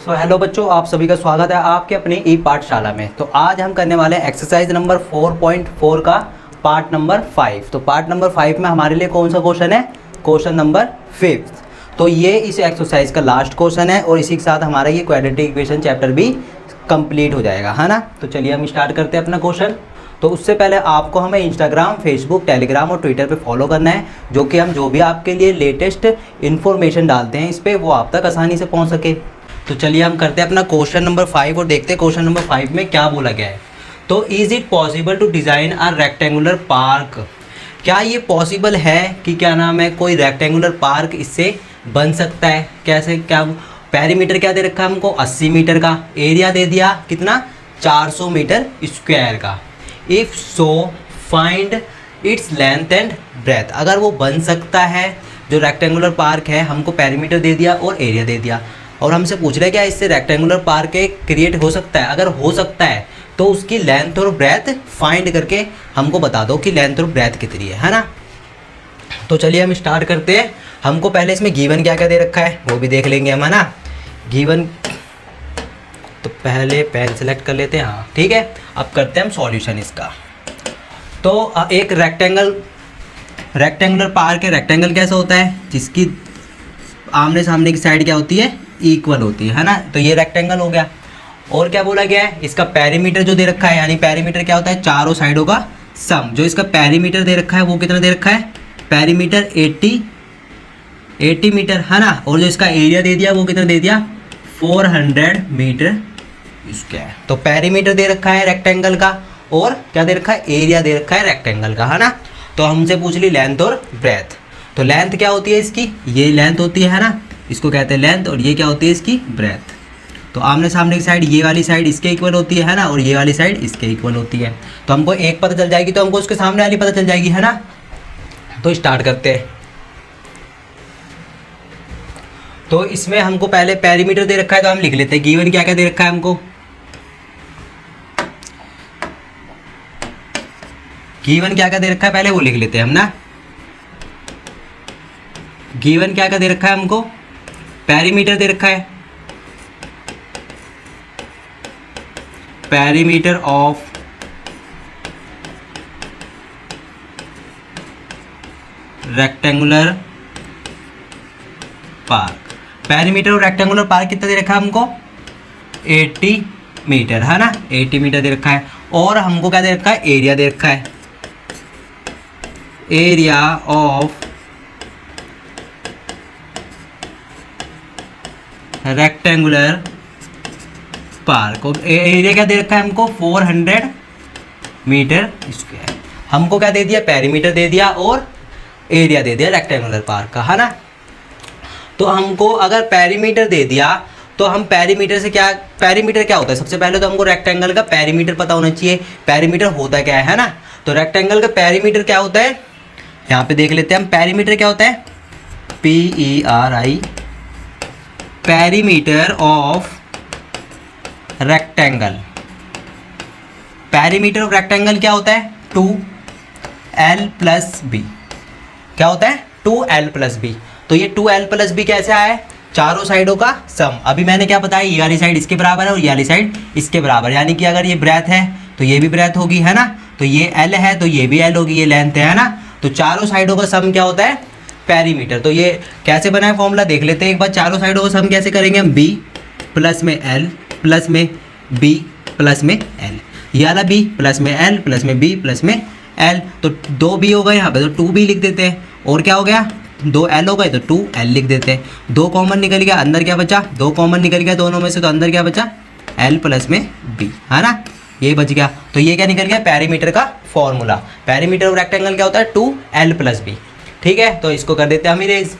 Hello बच्चों, आप सभी का स्वागत है आपके अपनी ई पाठशाला में। तो आज हम करने वाले हैं एक्सरसाइज नंबर 4.4 का पार्ट नंबर 5। तो पार्ट नंबर 5 में हमारे लिए कौन सा क्वेश्चन है? Question number 5। तो ये इस एक्सरसाइज का लास्ट क्वेश्चन है और इसी के साथ हमारा ये क्वाड्रेटिक इक्वेशन चैप्टर भी कंप्लीट हो जाएगा, है ना। तो चलिए हम स्टार्ट करते हैं अपना क्वेश्चन। तो उससे पहले आपको हमें इंस्टाग्राम, फेसबुक, टेलीग्राम और ट्विटर पे फॉलो करना है, जो कि हम जो भी आपके लिए लेटेस्ट इन्फॉर्मेशन डालते हैं इस पर वो आप तक आसानी से पहुंच सके। तो चलिए हम करते हैं अपना क्वेश्चन नंबर 5 और देखते हैं क्वेश्चन नंबर 5 में क्या बोला गया है। तो is it possible to design a rectangular park? क्या ये पॉसिबल है कि क्या नाम है कोई रेक्टेंगुलर पार्क इससे बन सकता है? कैसे? क्या पैरीमीटर क्या दे रखा है हमको? 80 मीटर का। एरिया दे दिया कितना? 400 मीटर स्क्वायर का। If so find its length and breadth. अगर वो बन सकता है, जो रेक्टेंगुलर पार्क है, हमको पैरीमीटर दे दिया और एरिया दे दिया और हमसे पूछ रहे हैं क्या इससे रेक्टेंगुलर पार्क क्रिएट हो सकता है? अगर हो सकता है तो उसकी लेंथ और ब्रेथ फाइंड करके हमको बता दो कि लेंथ और ब्रेथ कितनी है ना। तो चलिए हम स्टार्ट करते हैं। हमको पहले इसमें गिवन क्या क्या दे रखा है वो भी देख लेंगे हम, है ना। गिवन तो पहले पेन सेलेक्ट कर लेते हैं, हाँ ठीक है। अब करते हैं हम सॉल्यूशन इसका। तो एक रेक्टेंगुलर पार्क है। रेक्टेंगल कैसा होता है? जिसकी आमने सामने की साइड क्या होती है? इक्वल होती है ना। तो ये रेक्टेंगल हो गया। और क्या बोला गया है? इसका पैरीमीटर जो दे रखा है, यानी पैरीमीटर क्या होता है? चारों साइडों का सम। जो इसका पैरीमीटर दे रखा है वो कितना दे रखा है? पैरीमीटर 80 मीटर, है ना। और जो इसका एरिया दे दिया वो कितना दे दिया? 400 मीटर स्क्वायर। तो पैरीमीटर दे रखा है रेक्टेंगल का और क्या दे रखा है? एरिया दे रखा है रेक्टेंगल का, है ना। तो हमसे पूछ ली लेंथ और ब्रेथ। तो लेंथ क्या होती है इसकी? ये लेंथ होती है ना, इसको कहते हैं लेंथ। और ये क्या होती है इसकी? ब्रेथ। तो आमने सामने की साइड, ये वाली साइड इसके इक्वल होती है ना, और ये वाली साइड इसके इक्वल होती है। तो हमको एक पता चल जाएगी तो हमको उसके सामने वाली पता चल जाएगी, है ना। तो स्टार्ट करते हैं। तो इसमें हमको पहले पैरीमीटर दे रखा है तो हम लिख लेते हैं। गिवन क्या क्या दे रखा है हमको? गिवन क्या क्या दे रखा है पहले वो लिख लेते हैं हम ना। गिवन क्या क्या दे रखा है हमको? पैरीमीटर दे रखा है, perimeter of rectangular park. Perimeter और रेक्टेंगुलर पार्क कितना दे रखा है हमको? 80 मीटर, है ना। 80 मीटर दे रखा है। और हमको क्या दे रखा है? एरिया दे रखा है, एरिया ऑफ रेक्टेंगुलर पार्क। और एरिया क्या दे रखा है हमको? 400 मीटर स्क्वायर। हमको क्या दे दिया? पैरीमीटर दे दिया और एरिया दे दिया रेक्टेंगुलर पार्क का, है ना। तो हमको अगर पैरीमीटर दे दिया तो हम पैरीमीटर से क्या, पैरीमीटर क्या होता है? सबसे पहले तो हमको रेक्टेंगल का पैरीमीटर पता होना चाहिए। पैरीमीटर होता क्या है ना। तो रेक्टेंगल का पैरीमीटर क्या होता है यहाँ पे देख लेते हैं हम। पैरीमीटर क्या होता है? PERI, perimeter of rectangle. Perimeter of rectangle क्या होता है? 2l+b। क्या होता है? 2l+b। तो ये 2l+b कैसे आया है? चारों साइडों का सम। अभी मैंने क्या बताया? ये वाली साइड इसके बराबर है और ये वाली साइड इसके बराबर, यानी कि अगर ये ब्रेथ है तो ये भी ब्रेथ होगी, है ना। तो ये l है तो ये भी l होगी, ये लेंथ है ना। तो चारों साइडों का सम क्या होता है? पैरीमीटर। तो ये कैसे बना है फॉर्मूला देख लेते हैं एक बार। चारों साइडों का सम कैसे करेंगे हम? b प्लस में l प्लस में b प्लस में l। ये वाला b प्लस में l प्लस में b प्लस में l। तो 2b हो गए यहाँ पे, तो 2b लिख देते हैं। और क्या हो गया? 2l हो गए तो 2l लिख देते हैं। 2 कॉमन निकल गया, अंदर क्या बचा? 2 कॉमन निकल गया दोनों में से, तो अंदर क्या बचा? l प्लस में b, है ना। ये बच गया। तो ये क्या निकल गया? पैरीमीटर का फॉर्मूला। पैरीमीटर ऑफ रेक्टेंगल क्या होता है? 2l+b। ठीक है, तो इसको कर देते हैं हम इरेज।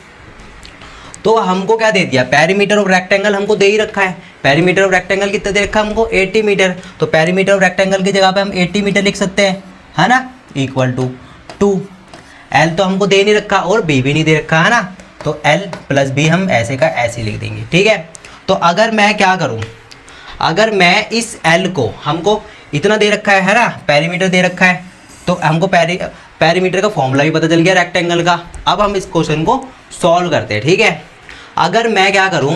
तो हमको क्या दे दिया? पैरीमीटर ऑफ रेक्टेंगल हमको दे ही रखा है। पैरीमीटर ऑफ रेक्टेंगल कितना दे रखा है हमको? 80 मीटर। तो पैरीमीटर ऑफ रेक्टेंगल की जगह पे हम 80 मीटर लिख सकते हैं, है ना। Equal to 2। l तो हमको दे नहीं रखा और b भी नहीं दे रखा, है ना। तो l+b हम ऐसे का ऐसे लिख देंगे, ठीक है। तो अगर मैं क्या करूँ, अगर मैं इस l को, हमको इतना दे रखा है ना, पैरीमीटर दे रखा है, तो हमको पैरीमीटर का फॉर्मूला भी पता चल गया रेक्टेंगल का। अब हम इस क्वेश्चन को सॉल्व करते हैं, ठीक है। अगर मैं क्या करूं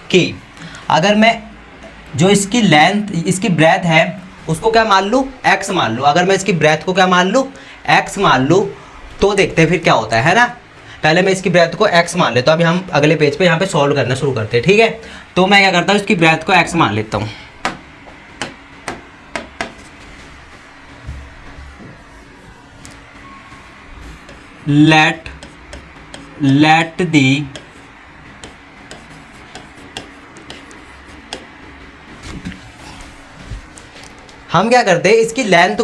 कि अगर मैं जो इसकी लेंथ, इसकी ब्रेथ है उसको क्या मान लूँ, x मान लूँ। अगर मैं इसकी ब्रेथ को क्या मान लूँ, x मान लूँ, तो देखते हैं फिर क्या होता है ना। पहले मैं इसकी ब्रेथ को x मान लेता हूँ। अभी हम अगले पेज पे यहाँ पे सॉल्व करना शुरू करते हैं, ठीक है। तो मैं क्या करता हूँ, इसकी ब्रेथ को x मान लेता हूँ। लेट दी हम क्या करते हैं, इसकी लेंथ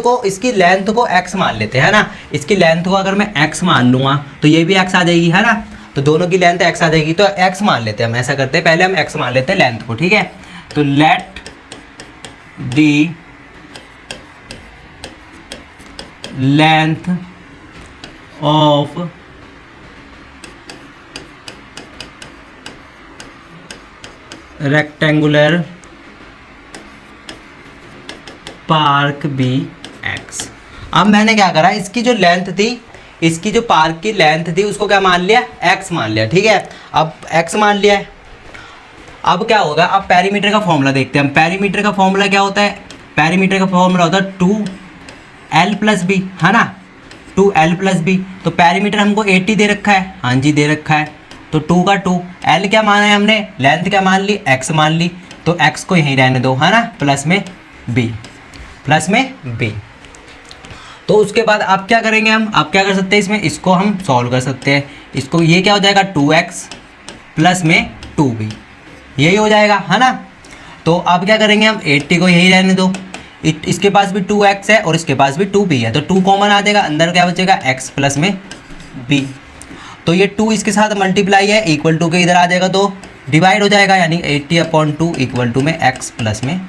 को x मान लेते हैं, है ना। इसकी लेंथ को अगर मैं x मान लूँगा तो ये भी x आ जाएगी, है ना। तो दोनों की लेंथ x आ जाएगी, तो x मान लेते हैं हम। ऐसा करते हैं, पहले हम x मान लेते हैं लेंथ को, ठीक है। तो let the length of rectangular park be x. अब मैंने क्या करा, इसकी जो लेंथ थी, इसकी जो पार्क की लेंथ थी उसको क्या मान लिया, x मान लिया, ठीक है। अब x मान लिया है, अब क्या होगा, अब पेरीमीटर का फॉर्मूला देखते हैं हम। पेरीमीटर का फॉर्मूला क्या होता है, पेरीमीटर का फॉर्मूला होता है 2l प्लस बी, है ना, 2l प्लस बी। तो पेरीमीटर हमको 80 दे रखा है, हाँ जी दे रखा है। तो 2 का 2, l क्या माना है हमने, लेंथ क्या मान ली, x मान ली। तो x को यहीं रहने दो, है ना, प्लस में b। तो उसके बाद आप क्या करेंगे, हम आप क्या कर सकते हैं इसमें, इसको हम सॉल्व कर सकते हैं। इसको ये क्या हो जाएगा, 2x प्लस में 2b, यही हो जाएगा, है ना। तो अब क्या करेंगे हम, 80 को यही रहने दो। इसके पास भी 2x है और इसके पास भी 2b है, तो 2 कॉमन आ जाएगा, अंदर क्या बचेगा, x प्लस में b। तो ये 2 इसके साथ मल्टीप्लाई है, इक्वल टू के इधर आ जाएगा तो डिवाइड हो जाएगा, यानी 80/2 इक्वल टू में x प्लस में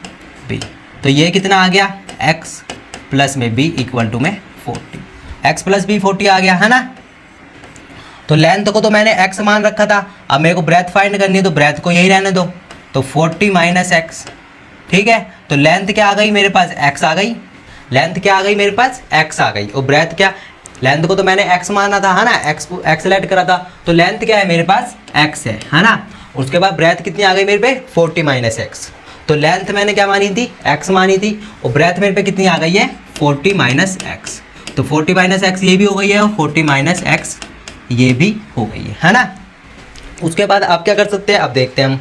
b। तो ये कितना आ गया, x प्लस में b इक्वल टू में 40, x प्लस b 40 आ गया, है ना। तो लेंथ को तो मैंने x मान रखा था, अब मेरे को ब्रेथ फाइंड करनी है, तो ब्रेथ को यही रहने दो। तो 40 माइनस x, ठीक है। तो लेंथ क्या आ गई मेरे पास, x आ गई, लेंथ क्या आ गई मेरे पास, x आ गई। और ब्रेथ क्या, लेंथ को तो मैंने x माना था, है ना, x सेलेक्ट करा था, तो लेंथ क्या है मेरे पास, x है ना। उसके बाद ब्रेथ कितनी आ गई मेरे पे, 40 माइनस x। तो लेंथ मैंने क्या मानी थी, x मानी थी, और ब्रेथ मेरे पे कितनी आ गई है, 40 माइनस x। तो 40 माइनस x ये भी हो गई है, और 40 माइनस x ये भी हो गई है ना। उसके बाद आप क्या कर सकते हैं, अब देखते हैं हम।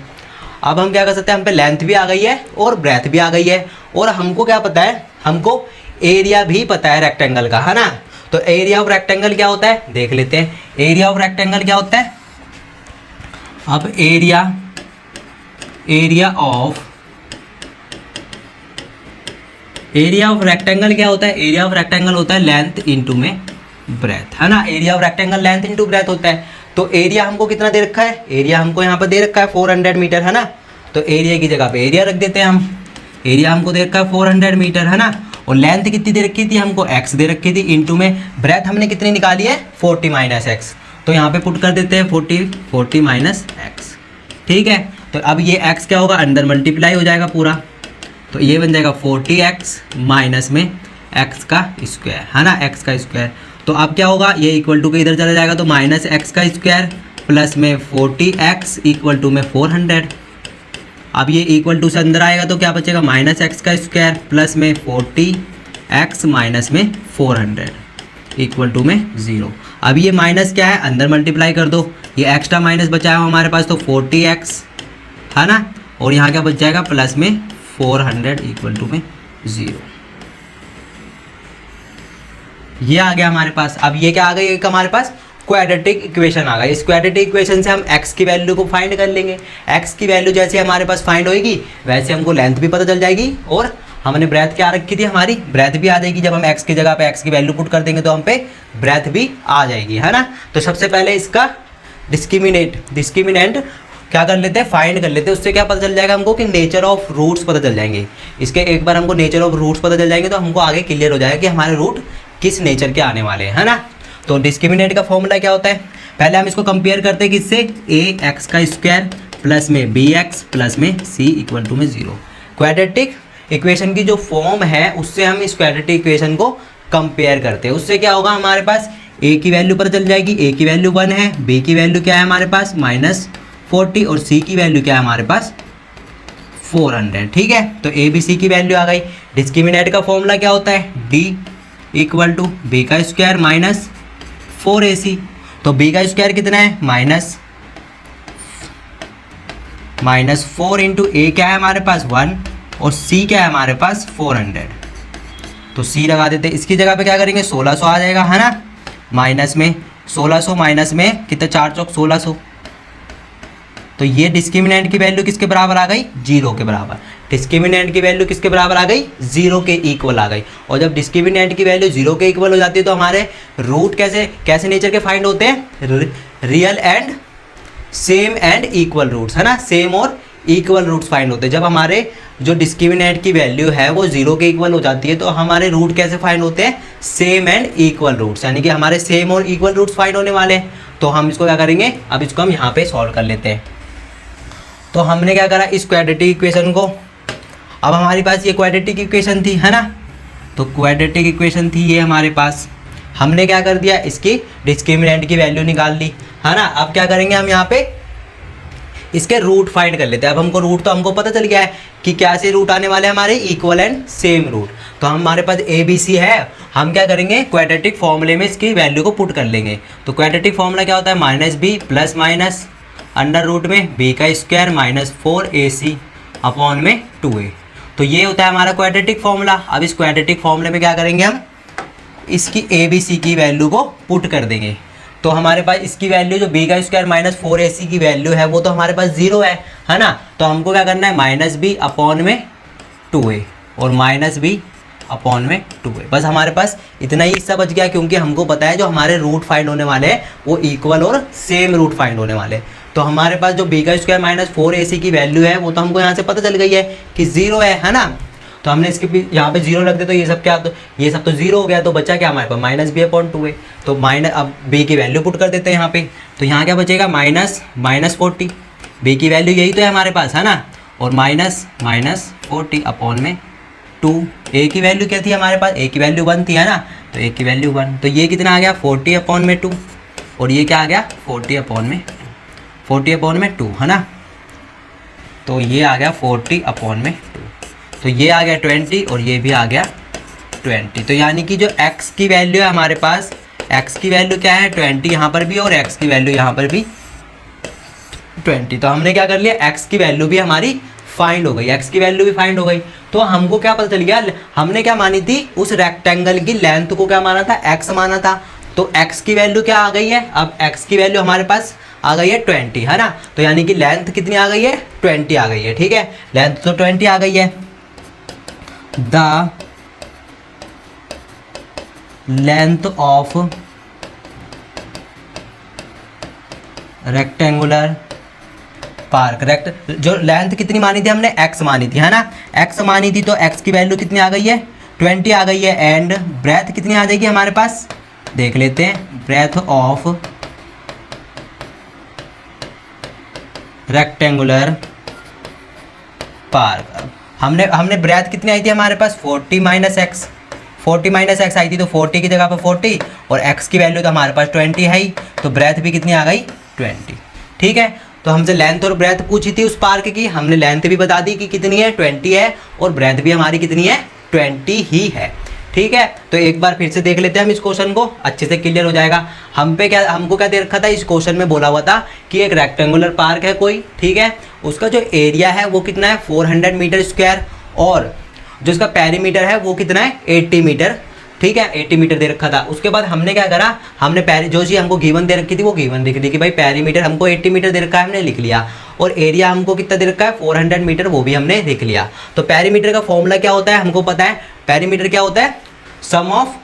अब हम क्या कर सकते हैं, हम पे लेंथ भी आ गई है और ब्रेथ भी आ गई है, और हमको क्या पता है, हमको एरिया भी पता है रेक्टेंगल का, है ना। तो एरिया ऑफ रेक्टेंगल क्या होता है, देख लेते हैं। एरिया ऑफ रेक्टेंगल क्या होता है, अब एरिया ऑफ रेक्टेंगल क्या होता है, एरिया ऑफ रेक्टेंगल होता है लेंथ इंटू में ब्रेथ, है ना। Area of rectangle length into breadth होता है। तो एरिया हमको कितना दे रखा है, एरिया हमको यहाँ पर दे रखा है 400 मीटर, है ना। तो एरिया की जगह पे एरिया रख देते हैं हम। एरिया हमको दे रखा है 400 मीटर, है ना। और लेंथ कितनी दे रखी थी हमको, x दे रखी थी, इंटू में ब्रेथ हमने कितनी निकाली है, 40 माइनस एक्स। तो यहाँ पे पुट कर देते हैं 40 माइनस एक्स, ठीक है। तो अब ये x क्या होगा, अंदर मल्टीप्लाई हो जाएगा पूरा, तो ये बन जाएगा 40x माइनस में x का स्क्वायर, है ना, x का स्क्वायर। तो अब क्या होगा, ये इक्वल टू के इधर चला जाएगा, तो माइनस x का स्क्वायर प्लस में 40x इक्वल टू में 400। अब ये इक्वल टू से अंदर आएगा तो क्या बचेगा, माइनस x का स्क्वायर प्लस में 40x माइनस में 400 इक्वल टू में 0। अब ये माइनस क्या है, अंदर मल्टीप्लाई कर दो, ये एक्स्ट्रा माइनस बचा है हमारे पास, तो 40x, है ना। और यहाँ क्या बच जाएगा, प्लस में 400 इक्वल टू में 0। ये आ गया हमारे पास। अब ये क्या आ गई, एक हमारे पास क्वाड्रेटिक इक्वेशन आ गई। इस क्वाड्रेटिक इक्वेशन से हम x की वैल्यू को फाइंड कर लेंगे। x की वैल्यू जैसे हमारे पास फाइंड होएगी वैसे हमको लेंथ भी पता चल जाएगी, और हमने ब्रेथ क्या रखी थी, हमारी ब्रेथ भी आ जाएगी। जब हम x की जगह पे x की वैल्यू पुट कर देंगे तो हम पे ब्रेथ भी आ जाएगी, है ना। तो सबसे पहले इसका डिस्क्रिमिनेंट क्या कर लेते हैं, फाइंड कर लेते हैं। उससे क्या पता चल जाएगा हमको कि नेचर ऑफ रूट्स पता चल जाएंगे। इसके एक बार हमको नेचर ऑफ रूट्स पता चल जाएंगे तो हमको आगे क्लियर हो जाएगा कि हमारे रूट किस नेचर के आने वाले हैं, है ना। तो डिस्क्रिमिनेंट का फॉर्मूला क्या होता है, पहले हम इसको कंपेयर करते हैं किससे, ax का स्क्वायर प्लस में bx प्लस में c इक्वल टू में 0। क्वाड्रेटिक इक्वेशन की जो फॉर्म है उससे हम इस क्वाड्रेटिक इक्वेशन को कंपेयर करते हैं। उससे क्या होगा, हमारे पास a की वैल्यू पता चल जाएगी, a की वैल्यू 1 है, b की वैल्यू क्या है हमारे पास -40, और c की वैल्यू क्या है हमारे पास 400, ठीक है। तो ए बी सी की वैल्यू आ गई। डिस्क्रिमिनेंट का फॉर्मूला क्या होता है, डी इक्वल टू बी का स्क्वायर माइनस 4ac। तो बी का स्क्वायर कितना है, माइनस 4 इंटू ए क्या है हमारे पास 1 और सी क्या है हमारे पास 400। तो सी लगा देते, इसकी जगह पे क्या करेंगे 1600 आ जाएगा, है ना। माइनस में 1600 माइनस में कितना, 4 चौक 1600। तो ये डिस्क्रिमिनेंट की वैल्यू किसके बराबर आ गई, 0 के बराबर। डिस्क्रिमिनेंट की वैल्यू किसके बराबर आ गई, 0 के इक्वल आ गई। और जब डिस्क्रिमिनेंट की वैल्यू 0 के इक्वल हो जाती है तो हमारे रूट कैसे नेचर के फाइंड होते हैं, real and same and equal roots, है ना। सेम और इक्वल रूट्स फाइंड होते हैं। जब हमारे जो डिस्क्रिमिनेंट की वैल्यू है वो 0 के इक्वल हो जाती है तो हमारे रूट कैसे फाइंड होते हैं, सेम एंड इक्वल रूट्स, यानी कि हमारे सेम और इक्वल रूट्स फाइंड होने वाले हैं। तो हम इसको क्या करेंगे, अब इसको हम यहाँ पे सॉल्व कर लेते हैं। तो हमने क्या करा, इस क्वाड्रेटिक इक्वेशन को, अब हमारे पास ये क्वाड्रेटिक इक्वेशन थी, है ना। तो क्वाड्रेटिक इक्वेशन थी ये हमारे पास, हमने क्या कर दिया, इसकी डिस्क्रिमिनेंट की वैल्यू निकाल ली, है ना। अब क्या करेंगे हम यहाँ पे इसके रूट फाइंड कर लेते हैं। अब हमको रूट तो हमको पता चल गया है कि क्या से रूट आने वाले हमारे, इक्वल एंड सेम रूट। तो हमारे पास ए बी सी है, हम क्या करेंगे क्वाड्रेटिक फॉर्मूले में इसकी वैल्यू को पुट कर लेंगे। तो क्वाड्रेटिक फॉर्मूला क्या होता है, minus b plus minus under root में बी का स्क्वायर माइनस 4ac अपॉन में 2a। तो ये होता है हमारा क्वाड्रेटिक फॉर्मूला। अब इस क्वाड्रेटिक फॉर्मूले में क्या करेंगे, हम इसकी ए बी सी की वैल्यू को पुट कर देंगे। तो हमारे पास इसकी वैल्यू जो बी का स्क्वायर माइनस 4ac की वैल्यू है वो तो हमारे पास 0 है ना। तो हमको क्या करना है, माइनस बी अपॉन में 2a और माइनस बी अपॉन में 2a। बस हमारे पास इतना ही हिस्सा बच गया, क्योंकि हमको पता है जो हमारे रूट फाइंड होने वाले हैं वो इक्वल और सेम रूट फाइंड होने वाले हैं। तो हमारे पास जो बी का स्क्वायर माइनस 4ac की वैल्यू है वो तो हमको यहाँ से पता चल गई है कि 0 है ना। तो हमने इसके यहाँ पे 0 रख दे, तो ये सब क्या, तो ये सब तो 0 हो गया। तो बचा क्या हमारे पास, माइनस बी अपॉन 2a। तो माइनस, अब बी की वैल्यू पुट कर देते हैं यहाँ पे। तो यहाँ क्या बचेगा, माइनस 40, बी की वैल्यू यही तो है हमारे पास, है ना। और माइनस 40 अपॉन में 2, ए की वैल्यू क्या थी हमारे पास, ए की वैल्यू 1 थी, है ना। तो ए की वैल्यू 1, तो ये कितना आ गया 40 अपॉन में 2 और ये क्या आ गया 40 अपॉन में 2, है ना। तो ये आ गया 40 अपॉन में 2, तो ये आ गया 20 और ये भी आ गया 20। तो यानी कि जो x की वैल्यू है हमारे पास, x की वैल्यू क्या है 20 यहाँ पर भी, और x की वैल्यू यहाँ पर भी 20। तो हमने क्या कर लिया, x की वैल्यू भी हमारी फाइंड हो गई, x की वैल्यू भी फाइंड हो गई। तो हमको क्या पता चल गया, हमने क्या मानी थी, उस रेक्टेंगल की लेंथ को क्या माना था, x माना था। तो x की वैल्यू क्या आ गई है, अब x की वैल्यू हमारे पास आ गई है 20, है ना। तो यानी कि लेंथ कितनी आ गई है, 20 आ गई है, ठीक है। लेंथ तो 20 आ गई है। The length of rectangular park, जो लेंथ कितनी मानी थी हमने, x मानी थी, है ना। x मानी थी तो x की वैल्यू कितनी आ गई है, 20 आ गई है। एंड ब्रेथ कितनी आ जाएगी हमारे पास, देख लेते हैं। ब्रेथ ऑफ रेक्टेंगुलर पार्क, हमने ब्रेथ कितनी आई थी हमारे पास, 40 माइनस एक्स आई थी। तो 40 की जगह पर 40 और x की वैल्यू तो हमारे पास 20 है ही, तो ब्रेथ भी कितनी आ गई 20, ठीक है। तो हमसे लेंथ और ब्रेथ पूछी थी उस पार्क की, हमने लेंथ भी बता दी कि कितनी है 20 है, और ब्रेथ भी हमारी कितनी है 20 ही है, ठीक है। तो एक बार फिर से देख लेते हैं हम इस क्वेश्चन को, अच्छे से क्लियर हो जाएगा। हमको क्या दे रखा था, इस क्वेश्चन में बोला हुआ था कि एक रेक्टेंगुलर पार्क है कोई, ठीक है। उसका जो एरिया है वो कितना है 400 मीटर स्क्वायर, और जो इसका पेरीमीटर है वो कितना है 80 मीटर, ठीक है। 80 मीटर दे रखा था। उसके बाद हमने क्या करा, हमने जो चीज़ हमको गिवन दे रखी थी वो गिवन लिख दी कि भाई पेरीमीटर हमको 80 मीटर दे रखा है, हमने लिख लिया। और एरिया हमको कितना दे रखा है 400 मीटर, वो भी हमने लिख लिया। तो पेरीमीटर का फॉर्मूला क्या होता है, हमको पता है। पेरीमीटर क्या होता है, सम ऑफ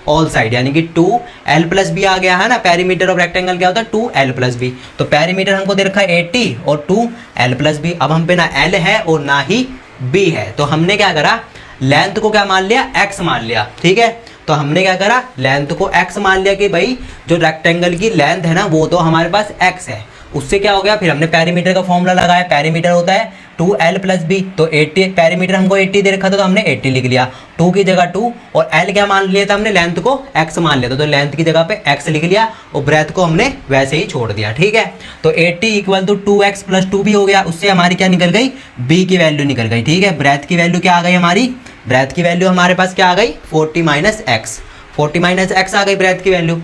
ऑल साइड, यानी कि 2l+b आ गया, है ना। पेरीमीटर ऑफ रेक्टेंगल क्या होता है 2l+b। तो पेरीमीटर हमको दे रखा है 80 और 2l+b। अब हम पे ना l है और ना ही b है, तो हमने क्या करा, लेंथ को क्या मान लिया, x मान लिया, ठीक है। तो हमने क्या करा, लेंथ को x मान लिया कि भाई जो रेक्टेंगल की लेंथ है ना वो तो हमारे पास x है, उससे क्या हो गया, फिर हमने पेरीमीटर का फॉर्मूला लगाया, पेरीमीटर होता है 2l प्लस बी, तो 80 पेरीमीटर हमको 80 दे रखा था तो हमने 80 लिख लिया, 2 की जगह 2 और l क्या मान लिया था हमने, लेंथ को x मान लिया था, तो लेंथ की जगह पे x लिख लिया और ब्रेथ को हमने वैसे ही छोड़ दिया, ठीक है। तो 80 इक्वल टू 2x प्लस 2 भी हो गया, उससे हमारी क्या निकल गई, b की वैल्यू निकल गई, ठीक है। ब्रेथ की वैल्यू क्या आ गई हमारी, ब्रेथ की वैल्यू हमारे पास क्या आ गई 40 माइनस एक्स, 40 माइनस एक्स आ गई ब्रेथ की वैल्यू।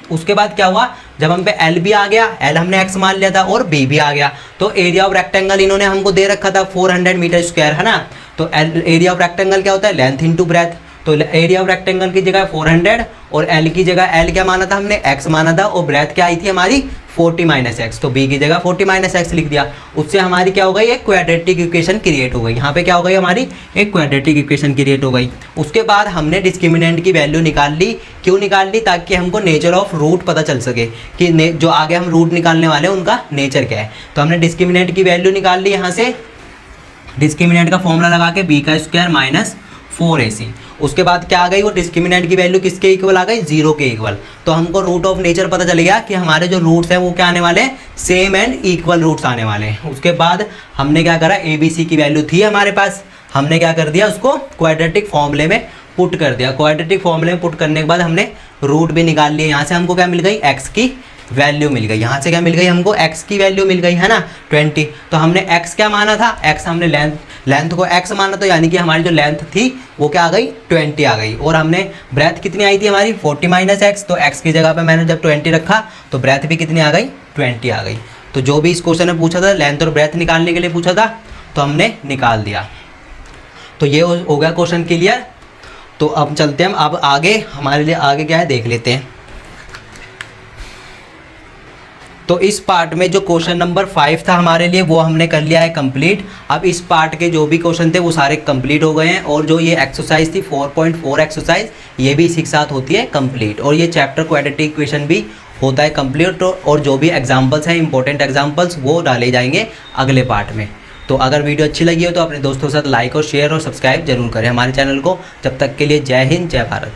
उसके बाद क्या हुआ, जब हम पे एल भी आ गया, एल हमने एक्स मान लिया था और बी भी आ गया, तो एरिया ऑफ रेक्टेंगल इन्होंने हमको दे रखा था 400 मीटर स्क्वायर, है ना। तो एरिया ऑफ रेक्टेंगल क्या होता है, लेंथ इंटू ब्रेथ, तो एरिया ऑफ रेक्टेंगल की जगह 400 और एल की जगह एल क्या माना था हमने, एक्स माना था, और ब्रेथ क्या आई थी हमारी 40 माइनस एक्स, तो बी की जगह 40 माइनस एक्स लिख दिया। उससे हमारी क्या हो गई, एक क्वाड्रेटिक इक्वेशन क्रिएट हो गई, यहाँ पे क्या हो गई हमारी, एक क्वाड्रेटिक इक्वेशन क्रिएट हो गई। उसके बाद हमने डिस्क्रिमिनेंट की वैल्यू निकाल ली, क्यों निकाल ली, ताकि हमको नेचर ऑफ रूट पता चल सके कि जो आगे हम रूट निकालने वाले हैं उनका नेचर क्या है। तो हमने डिस्क्रिमिनेंट की वैल्यू निकाल ली, यहाँ से डिस्क्रिमिनेंट का फॉर्मूला लगा के बी का स्क्वायर माइनस 4ac। उसके बाद क्या आ गई, वो डिस्क्रिमिनेंट की वैल्यू किसके इक्वल आ गई, 0 के इक्वल। तो हमको रूट ऑफ नेचर पता चल गया कि हमारे जो रूट्स हैं वो क्या आने वाले हैं, सेम एंड इक्वल रूट्स आने वाले हैं। उसके बाद हमने क्या करा, ABC की वैल्यू थी हमारे पास, हमने क्या कर दिया, उसको क्वाड्रेटिक फॉर्मूले में पुट कर दिया। क्वाड्रेटिक फॉर्मूले में पुट करने के बाद हमने रूट भी निकाल लिए, यहाँ से हमको क्या मिल गई, x की वैल्यू मिल गई, यहाँ से क्या मिल गई हमको, x की वैल्यू मिल गई, है ना 20। तो हमने x क्या माना था, x हमने लेंथ को x माना, तो यानी कि हमारी जो लेंथ थी वो क्या आ गई 20 आ गई। और हमने ब्रेथ कितनी आई थी हमारी 40 माइनस एक्स, तो x की जगह पे मैंने जब 20 रखा तो ब्रेथ भी कितनी आ गई 20 आ गई। तो जो भी इस क्वेश्चन में पूछा था लेंथ और ब्रेथ निकालने के लिए पूछा था तो हमने निकाल दिया। तो ये हो गया क्वेश्चन क्लियर। तो अब चलते हैं, अब आगे हमारे लिए आगे क्या है देख लेते हैं। तो इस पार्ट में जो क्वेश्चन नंबर 5 था हमारे लिए वो हमने कर लिया है कंप्लीट। अब इस पार्ट के जो भी क्वेश्चन थे वो सारे कंप्लीट हो गए हैं, और जो ये एक्सरसाइज थी 4.4 एक्सरसाइज ये भी इसी के साथ होती है कंप्लीट, और ये चैप्टर क्वाड्रेटिक इक्वेशन भी होता है कंप्लीट। और जो भी एग्जाम्पल्स हैं इंपॉर्टेंट एग्जाम्पल्स वो डाले जाएंगे अगले पार्ट में। तो अगर वीडियो अच्छी लगी हो तो अपने दोस्तों के साथ लाइक और शेयर और सब्सक्राइब जरूर करें हमारे चैनल को। जब तक के लिए जय हिंद, जय भारत।